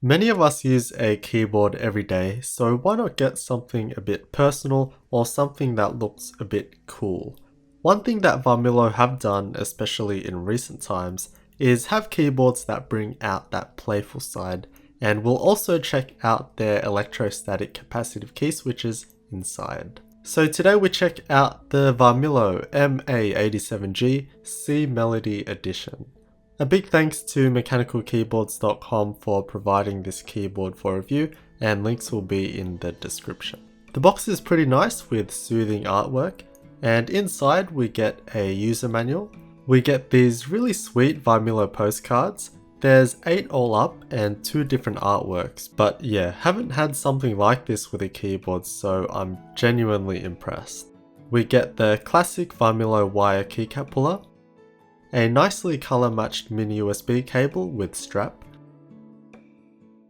Many of us use a keyboard every day, so why not get something a bit personal or something that looks a bit cool? One thing that Varmilo have done, especially in recent times, is have keyboards that bring out that playful side, and we'll also check out their electrostatic capacitive key switches inside. So today we check out the Varmilo MA87G C Melody Edition. A big thanks to mechanicalkeyboards.com for providing this keyboard for review, and links will be in the description. The box is pretty nice with soothing artwork, and inside we get a user manual. We get these really sweet Varmilo postcards. There's 8 all up and 2 different artworks, but yeah, haven't had something like this with a keyboard, so I'm genuinely impressed. We get the classic Varmilo wire keycap puller, a nicely color matched mini USB cable with strap,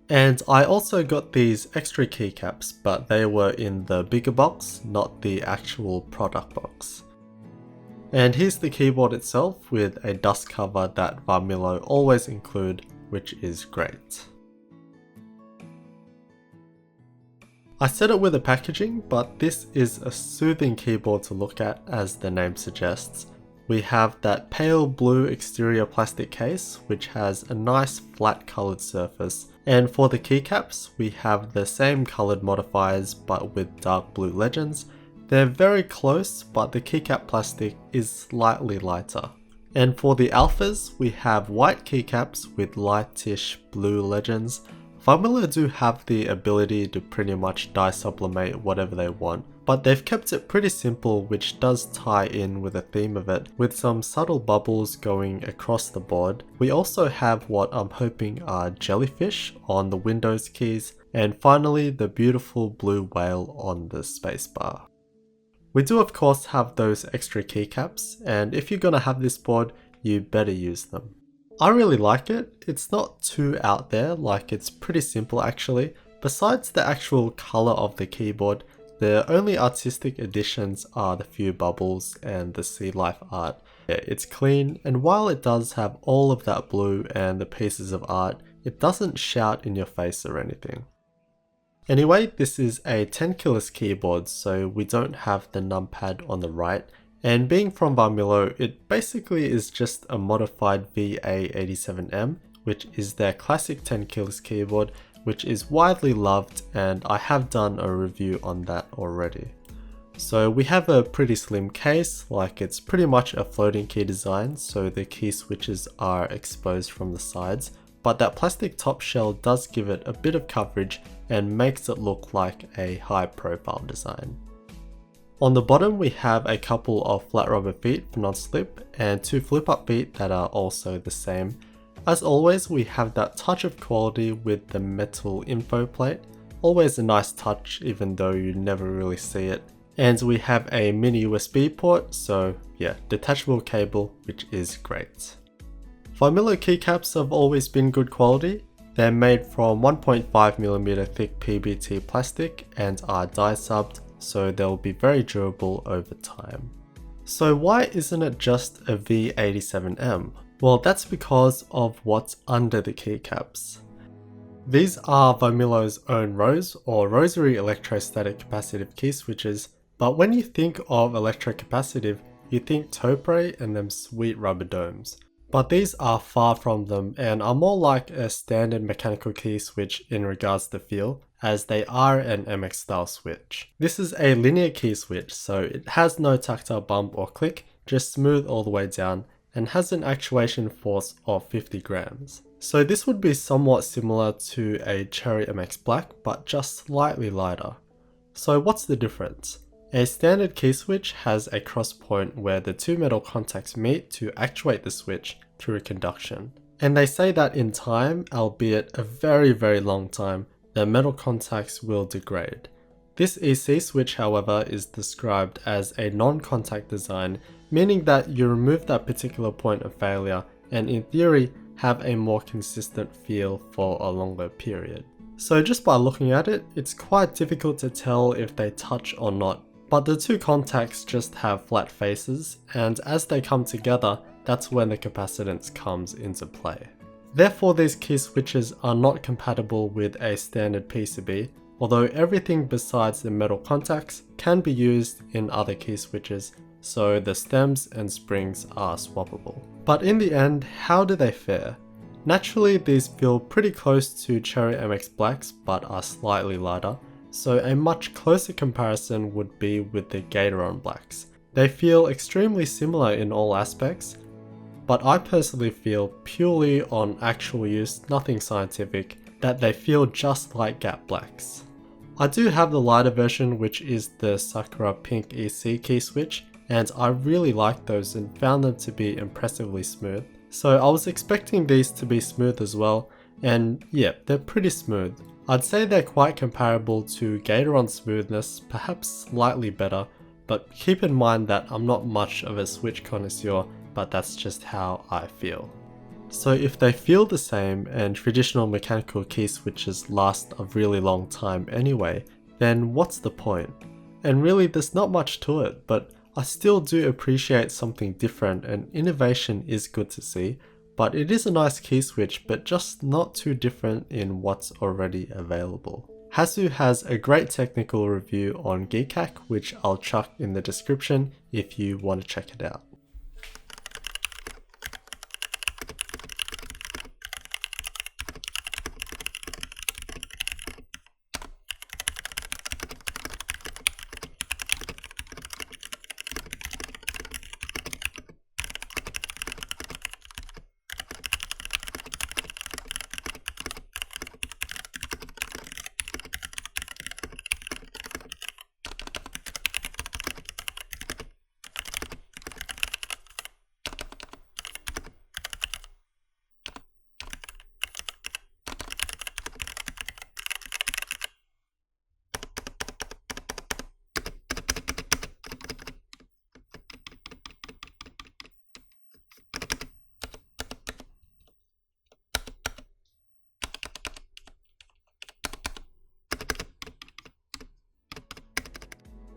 and I also got these extra keycaps, but they were in the bigger box, not the actual product box. And here's the keyboard itself with a dust cover that Varmilo always include, which is great. I said it with the packaging, but this is a soothing keyboard to look at, as the name suggests. We have that pale blue exterior plastic case, which has a nice flat coloured surface, and for the keycaps we have the same coloured modifiers but with dark blue legends. They're very close, but the keycap plastic is slightly lighter. And for the alphas we have white keycaps with lightish blue legends. Varmilo do have the ability to pretty much dye sublimate whatever they want, but they've kept it pretty simple, which does tie in with the theme of it, with some subtle bubbles going across the board. We also have what I'm hoping are jellyfish on the Windows keys, and finally the beautiful blue whale on the spacebar. We do of course have those extra keycaps, and if you're gonna have this board, you better use them. I really like it. It's not too out there, like it's pretty simple actually. Besides the actual colour of the keyboard, the only artistic additions are the few bubbles and the sea life art. Yeah, it's clean, and while it does have all of that blue and the pieces of art, it doesn't shout in your face or anything. Anyway, this is a 10 keyless keyboard, so we don't have the numpad on the right. And being from Varmilo, it basically is just a modified VA87M, which is their classic 10 keyless keyboard, which is widely loved, and I have done a review on that already. So we have a pretty slim case, like it's pretty much a floating key design, so the key switches are exposed from the sides, but that plastic top shell does give it a bit of coverage and makes it look like a high profile design. On the bottom we have a couple of flat rubber feet for non-slip and 2 flip up feet that are also the same. As always, we have that touch of quality with the metal info plate, always a nice touch even though you never really see it. And we have a mini USB port, so yeah, detachable cable, which is great. Varmilo keycaps have always been good quality. They're made from 1.5mm thick PBT plastic and are dye subbed, so they'll be very durable over time. So why isn't it just a V87M? Well, that's because of what's under the keycaps. These are Varmilo's own Rose or Rosary Electrostatic Capacitive key switches, but when you think of electrocapacitive, you think taupe and them sweet rubber domes. But these are far from them and are more like a standard mechanical key switch in regards to feel, as they are an MX style switch. This is a linear key switch, so it has no tactile bump or click, just smooth all the way down, and has an actuation force of 50 grams. So this would be somewhat similar to a Cherry MX Black, but just slightly lighter. So what's the difference? A standard key switch has a cross point where the 2 metal contacts meet to actuate the switch through conduction. And they say that in time, albeit a very long time, the metal contacts will degrade. This EC switch, however, is described as a non-contact design, meaning that you remove that particular point of failure and in theory have a more consistent feel for a longer period. So just by looking at it, it's quite difficult to tell if they touch or not, but the 2 contacts just have flat faces, and as they come together, that's when the capacitance comes into play. Therefore, these key switches are not compatible with a standard PCB, although everything besides the metal contacts can be used in other key switches, so the stems and springs are swappable. But in the end, how do they fare? Naturally, these feel pretty close to Cherry MX Blacks but are slightly lighter, so a much closer comparison would be with the Gateron Blacks. They feel extremely similar in all aspects, but I personally feel, purely on actual use, nothing scientific, that they feel just like Gap Blacks. I do have the lighter version, which is the Sakura Pink EC key switch, and I really like those and found them to be impressively smooth. So I was expecting these to be smooth as well, and yeah, they're pretty smooth. I'd say they're quite comparable to Gateron smoothness, perhaps slightly better, but keep in mind that I'm not much of a switch connoisseur, but that's just how I feel. So if they feel the same and traditional mechanical key switches last a really long time anyway, then what's the point? And really there's not much to it, but I still do appreciate something different, and innovation is good to see, but it is a nice key switch, but just not too different in what's already available. Hasu has a great technical review on Geekhack, which I'll chuck in the description if you want to check it out.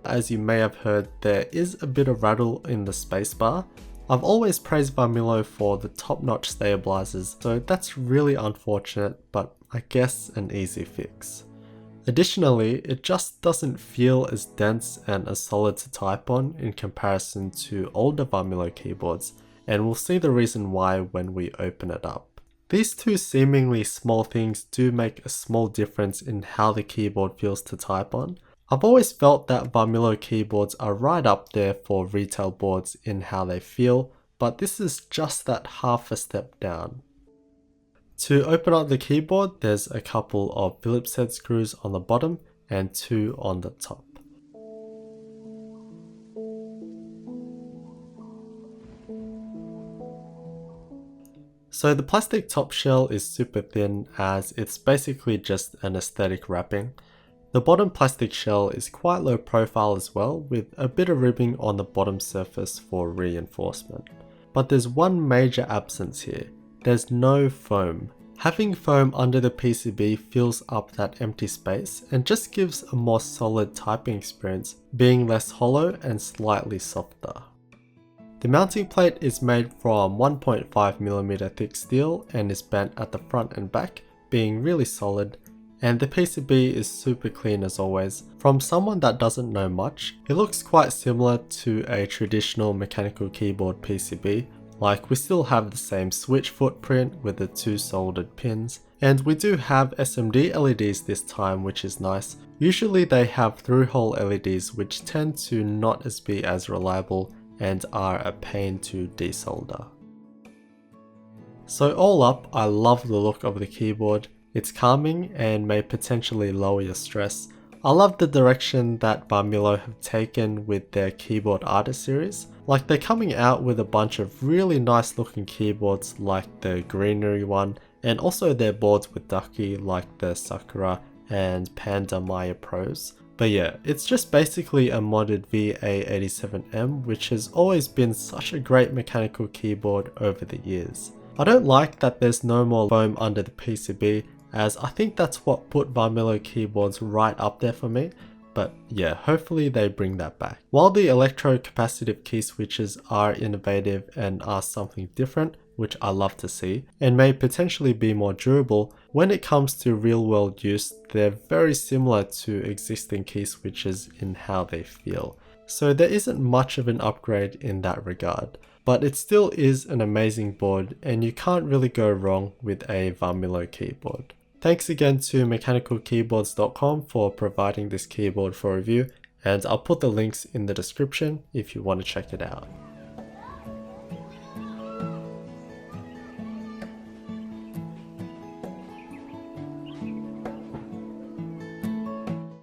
As you may have heard, there is a bit of rattle in the spacebar. I've always praised Varmilo for the top-notch stabilizers, so that's really unfortunate, but I guess an easy fix. Additionally, it just doesn't feel as dense and as solid to type on in comparison to older Varmilo keyboards, and we'll see the reason why when we open it up. These two seemingly small things do make a small difference in how the keyboard feels to type on. I've always felt that Varmilo keyboards are right up there for retail boards in how they feel, but this is just that half a step down. To open up the keyboard, there's a couple of Phillips head screws on the bottom and 2 on the top. So the plastic top shell is super thin, as it's basically just an aesthetic wrapping. The bottom plastic shell is quite low profile as well, with a bit of ribbing on the bottom surface for reinforcement. But there's one major absence here. There's no foam. Having foam under the PCB fills up that empty space and just gives a more solid typing experience, being less hollow and slightly softer. The mounting plate is made from 1.5mm thick steel and is bent at the front and back, being really solid. And the PCB is super clean as always. From someone that doesn't know much, it looks quite similar to a traditional mechanical keyboard PCB, like we still have the same switch footprint with the 2 soldered pins, and we do have SMD LEDs this time, which is nice. Usually they have through-hole LEDs, which tend to not be as reliable and are a pain to desolder. So all up, I love the look of the keyboard. It's calming and may potentially lower your stress. I love the direction that Varmilo have taken with their keyboard artist series. Like, they're coming out with a bunch of really nice looking keyboards like the greenery one, and also their boards with Ducky like the Sakura and Panda Maya Pros. But yeah, it's just basically a modded MA87M, which has always been such a great mechanical keyboard over the years. I don't like that there's no more foam under the PCB, as I think that's what put Varmilo keyboards right up there for me, but yeah, hopefully they bring that back. While the electrocapacitive key switches are innovative and are something different, which I love to see, and may potentially be more durable. When it comes to real world use, they're very similar to existing key switches in how they feel. So there isn't much of an upgrade in that regard, but it still is an amazing board and you can't really go wrong with a Varmilo keyboard. Thanks again to mechanicalkeyboards.com for providing this keyboard for review, and I'll put the links in the description if you want to check it out.